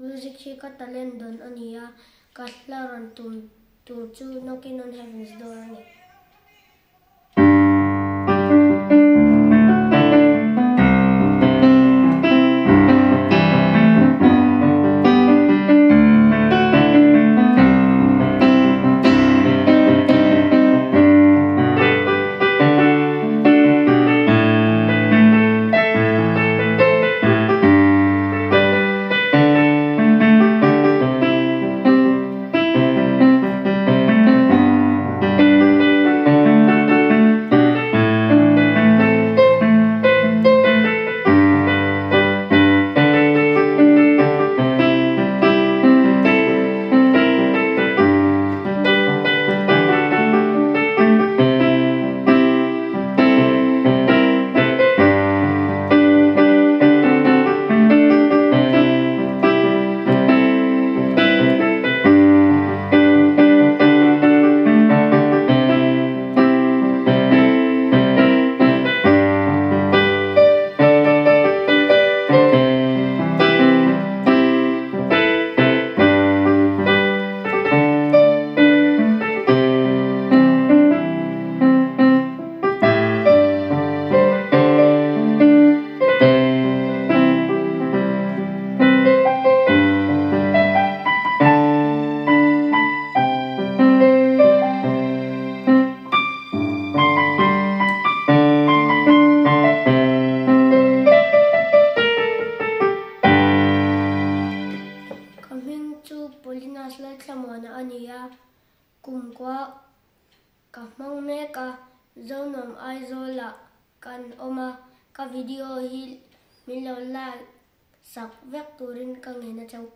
music hi ka talent don ania ka hlaran tum tur chu Knocking on Heaven's Door ani. Polinas lai tlamona ania kumkwa ka hmang me ka zonom aizola kan oma ka video hi milo la sak vek turin ka ngena chau